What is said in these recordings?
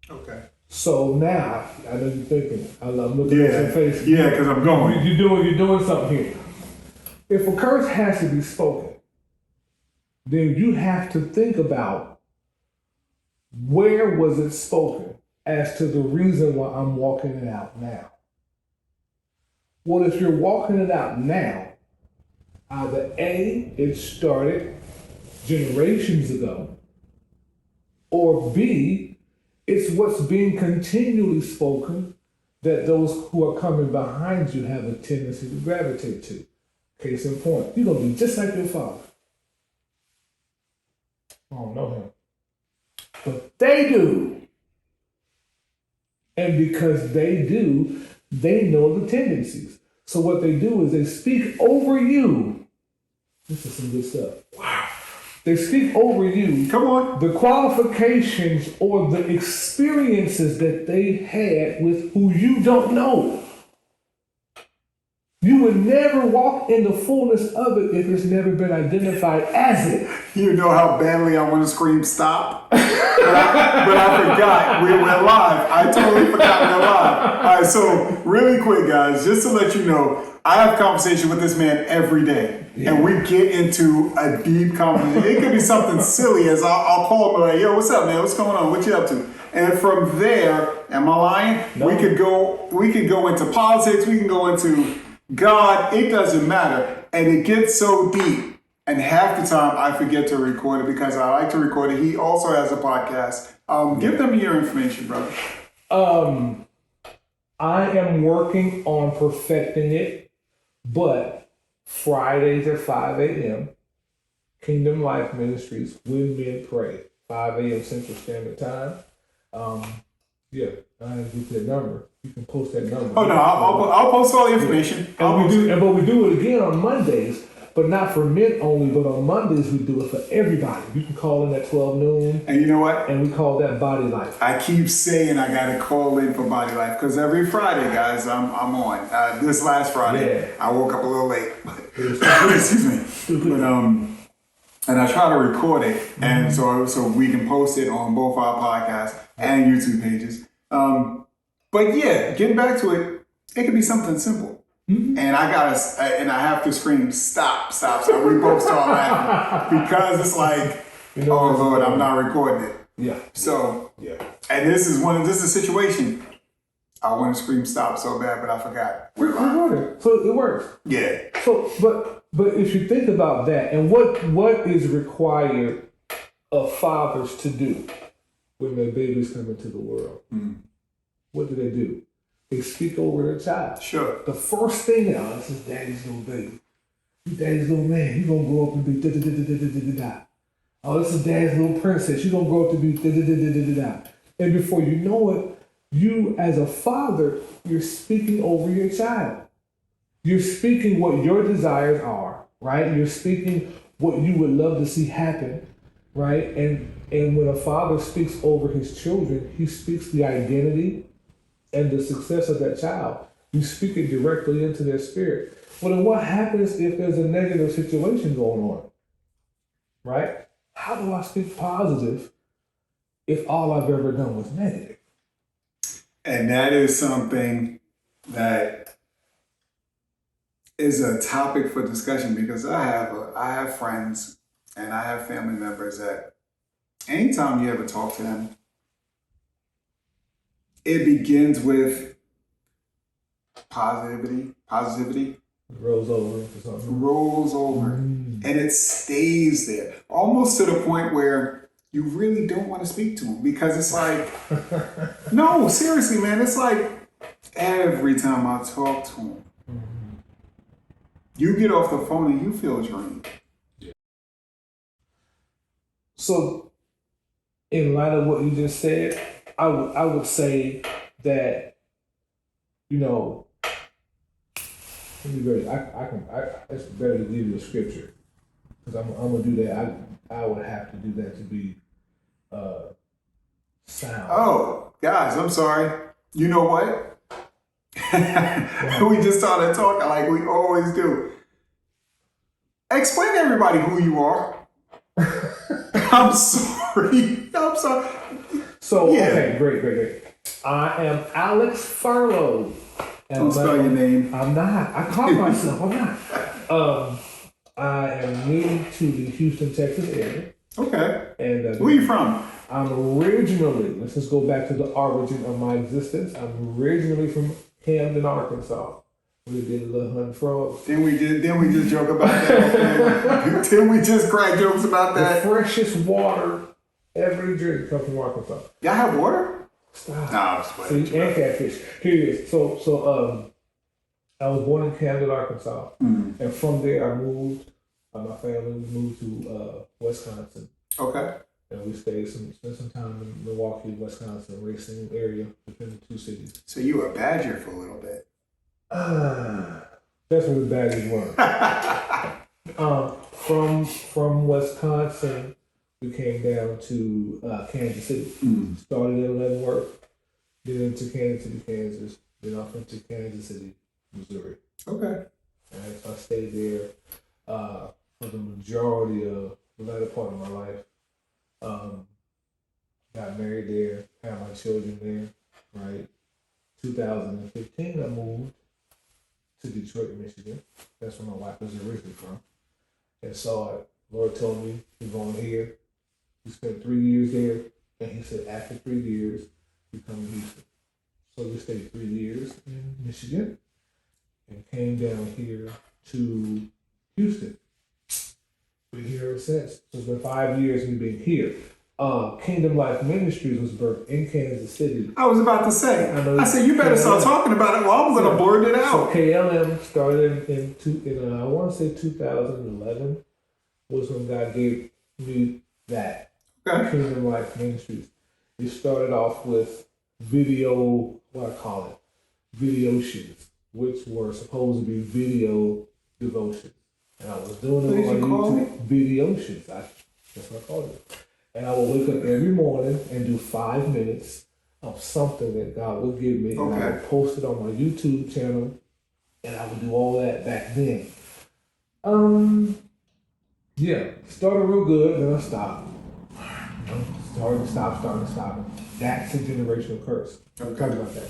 Okay. So now, I know you're thinking, I'm looking at your face. Yeah, because I'm going. You're doing something here. If a curse has to be spoken, then you have to think about where was it spoken as to the reason why I'm walking it out now. Well, if you're walking it out now, either A, it started generations ago, or B, it's what's being continually spoken that those who are coming behind you have a tendency to gravitate to. Case in point, you're going to be just like your father. I don't know him. But they do. And because they do, they know the tendencies. So what they do is they speak over you. This is some good stuff. Wow. They speak over you. Come on. The qualifications or the experiences that they had with who you don't know. You would never walk in the fullness of it if it's never been identified as it. You know how badly I want to scream stop? but I forgot we were live. I totally forgot we were live. All right, so really quick, guys, just to let you know, I have conversation with this man every day. Yeah. And we get into a deep conversation. It could be something silly as I'll call him like, yo, what's up, man? What's going on? What you up to? And from there, am I lying? No. We could go into politics. We can go into God. It doesn't matter. And it gets so deep. And half the time I forget to record it because I like to record it. He also has a podcast. Give them your information, brother. I am working on perfecting it, but Fridays at 5 a.m., Kingdom Life Ministries, When Men Pray, 5 a.m. Central Standard Time. Yeah, I have to get that number. You can post that number. Oh no, I'll post all the information. Yeah. But we do it again on Mondays, but not for men only. But on Mondays we do it for everybody. You can call in at 12 noon. And you know what? And we call that Body Life. I keep saying I gotta call in for Body Life because every Friday, guys, I'm on. This last Friday, I woke up a little late. Excuse me. But and I try to record it, and so we can post it on both our podcasts and YouTube pages. But yeah, getting back to it, it could be something simple. Mm-hmm. And I have to scream, stop. We both start laughing because it's like, oh Lord, I'm not recording it. Yeah. So, yeah. And this is a situation. I want to scream stop so bad, but I forgot. We're recording, so it works. Yeah. So, but if you think about that, and what is required of fathers to do when their babies come into the world, what do? They speak over their child. Sure. The first thing, this is daddy's little baby. Daddy's little man. He's gonna grow up and be da-da-da-da-da-da-da-da. Oh, this is dad's little princess. She's gonna grow up to be da-da-da-da-da-da-da. And before you know it, you as a father, you're speaking over your child. You're speaking what your desires are, right? You're speaking what you would love to see happen, right? And when a father speaks over his children, he speaks the identity and the success of that child. You speak it directly into their spirit. Well, then what happens if there's a negative situation going on, right? How do I speak positive if all I've ever done was negative? And that is something that is a topic for discussion because I have friends and I have family members that anytime you ever talk to them, it begins with positivity. Rolls over into something. Rolls over. And it stays there. Almost to the point where you really don't want to speak to them because it's like, no, seriously, man. It's like every time I talk to them, you get off the phone and you feel drained. Yeah. So, in light of what you just said, I would say that, let me very, it's better to leave you a scripture because I'm gonna do that. I would have to do that to be sound. Oh, guys, I'm sorry. You know what? We just started talking like we always do. Explain to everybody who you are. I'm sorry. So, Yeah. okay, great. I am Alex Furlow. Don't spell your name. I'm not. I call myself. I'm not. I am new to the Houston, Texas area. Okay. And where are you from? I'm originally, let's just go back to the origin of my existence. I'm originally from Camden, Arkansas. We did a little hunt frogs. Then we just joke about that. Then we just crack jokes about that. The freshest water ever drink comes from Arkansas. Y'all have water? Stop. No, I'm just playing. See, and catfish. Here it is. So I was born in Camden, Arkansas, and from there I moved. My family moved to Wisconsin. Okay. And we spent some time in Milwaukee, Wisconsin, racing area between the two cities. So you were a Badger for a little bit. That's where the Badgers were. From Wisconsin, we came down to Kansas City. Started in Leavenworth, then into Kansas City, Kansas, then off into Kansas City, Missouri. Okay. And so I stayed there for the majority of the latter part of my life. Got married there, had my children there, right? 2015, I moved to Detroit, Michigan. That's where my wife was originally from. And so Lord told me, you're going here. We spent 3 years there, and he said, after 3 years, you come to Houston. So we stayed 3 years in Michigan and came down here to Houston. Been here ever since. So it's been 5 years we've been here. Kingdom Life Ministries was birthed in Kansas City. I was about to say. I said you better start talking about it. Well, I'm going to blurt it out. So KLM started in I want to say 2011 was when God gave me that. Okay. Kingdom Life Ministries. It started off with video, what I call it, video shoots, which were supposed to be video devotions. And I was doing it on YouTube. Video shoots. That's what I called it. And I would wake up every morning and do 5 minutes of something that God would give me. And I would post it on my YouTube channel. And I would do all that back then. Yeah, started real good, then I stopped. Started to stop. That's a generational curse. I'm talking about that.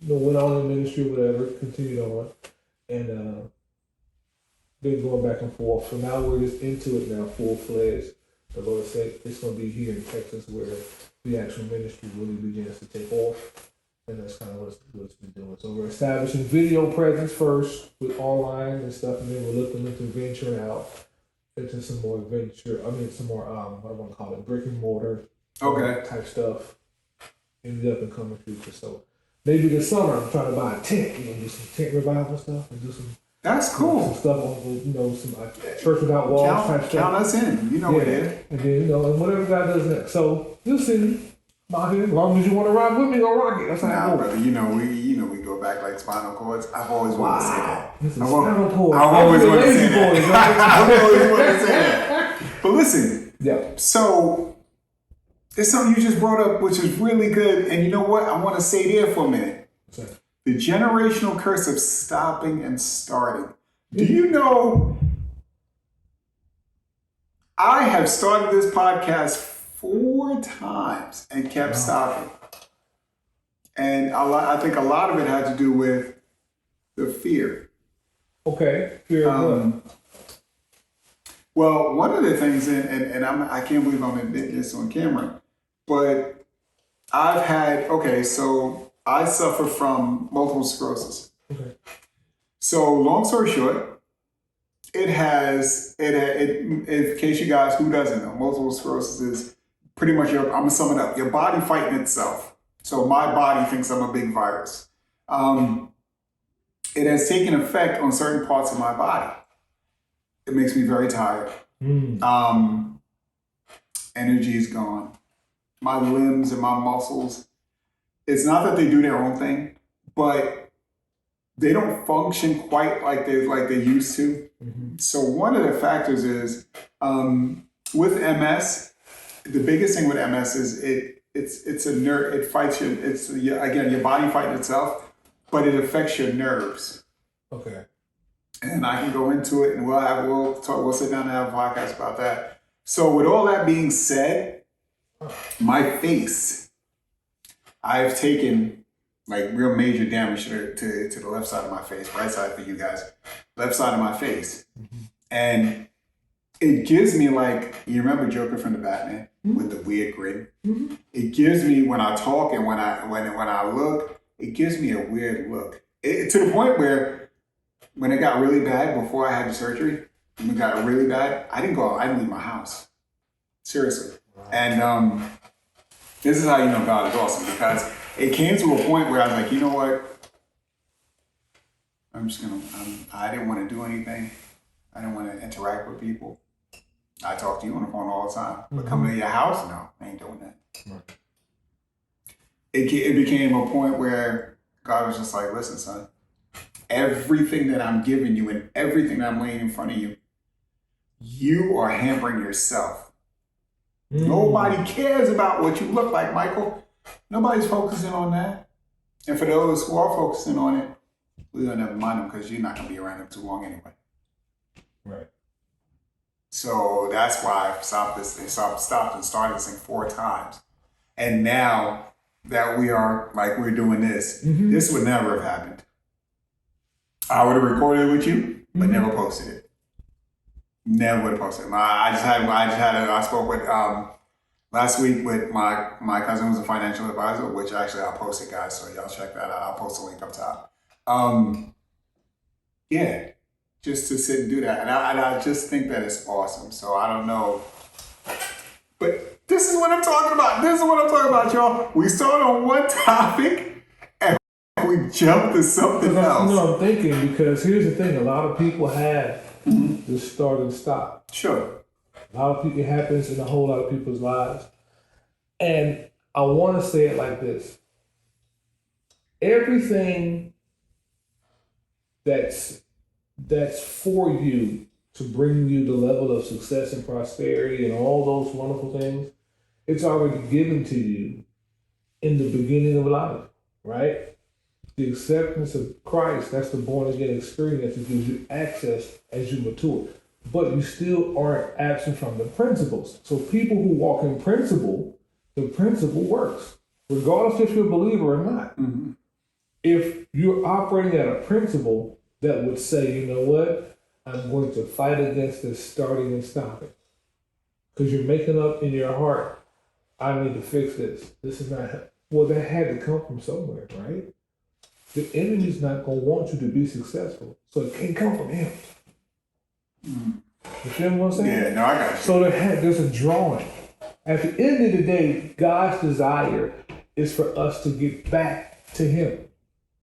Went on in ministry, whatever, continued on. And been going back and forth. So now we're just into it now, full-fledged. The Lord said it's going to be here in Texas where the actual ministry really begins to take off. And that's kind of what it's been doing. So we're establishing video presence first with online and stuff, and then we're looking into venturing out into some more what I want to call it, brick and mortar type stuff in the up and coming future. So maybe this summer I'm trying to buy a tent, do some tent revival stuff and do some. That's cool. Some stuff on, some church without walls type stuff. Count us in. You know it is. And then, and whatever God does next. So you'll see. I'm out here. As long as you want to ride with me, go rock it. That's how I go. Brother, we go back like spinal cords. I've always wanted to say that. This is spinal cord. I've always wanted to say that. I've always wanted to say that. But listen. Yeah. So there's something you just brought up, which is really good. And you know what? I want to say there for a minute. Sorry. The generational curse of stopping and starting. Do you know I have started this podcast 4 times and kept stopping. And I think a lot of it had to do with the fear. Okay, fear of what? Well, one of the things, and I can't believe I'm admitting this on camera, but I've had, so I suffer from multiple sclerosis. Okay. So long story short, in case you guys who doesn't know, multiple sclerosis is pretty much, I'm going to sum it up, your body fighting itself. So my body thinks I'm a big virus. It has taken effect on certain parts of my body. It makes me very tired. Energy is gone. My limbs and my muscles, it's not that they do their own thing, but they don't function quite like they used to. Mm-hmm. So one of the factors is with MS, the biggest thing with MS is it's a nerve. It fights your. It's again your body fighting itself, but it affects your nerves. Okay. And I can go into it, and we'll sit down and have a podcast about that. So with all that being said, my face, I've taken like real major damage to the left side of my face, right side for you guys, left side of my face. And it gives me like, you remember Joker from the Batman with the weird grin? It gives me, when I talk and when I look, it gives me a weird look. To the point where when it got really bad before I had the surgery, when it got really bad, I didn't leave my house. Seriously. And this is how you know God is awesome, because it came to a point where I was like, you know what? I didn't want to do anything. I didn't want to interact with people. I talk to you on the phone all the time. But coming to your house, no, I ain't doing that. Right. It became a point where God was just like, listen, son, everything that I'm giving you and everything that I'm laying in front of you, you are hampering yourself. Nobody cares about what you look like, Michael. Nobody's focusing on that. And for those who are focusing on it, we're going to never mind them, because you're not going to be around them too long anyway. Right. So that's why I stopped and started this thing 4 times. And now that we're doing this, this would never have happened. I would have recorded it with you, but never posted it. Never would have posted it. I spoke with, last week with my cousin who's a financial advisor, which actually I'll post it, guys, so y'all check that out. I'll post the link up top. Yeah, just to sit and do that. And I just think that it's awesome. So I don't know. But this is what I'm talking about. Y'all. We started on one topic and we jumped to something else. No, I'm thinking, because here's the thing. A lot of people have this start and stop. Sure. A lot of people, it happens in a whole lot of people's lives. And I want to say it like this. Everything that's for you to bring you the level of success and prosperity and all those wonderful things, it's already given to you in the beginning of life, right? The acceptance of Christ, that's the born again experience that gives you access as you mature. But you still aren't absent from the principles. So people who walk in principle, the principle works, regardless if you're a believer or not. If you're operating at a principle that would say, you know what, I'm going to fight against this starting and stopping. Because you're making up in your heart, I need to fix this. This is not, well, that had to come from somewhere, right? The enemy's not going to want you to be successful. So it can't come from him. You feel what I'm saying? Yeah, no, I got you. So there's a drawing. At the end of the day, God's desire is for us to get back to him.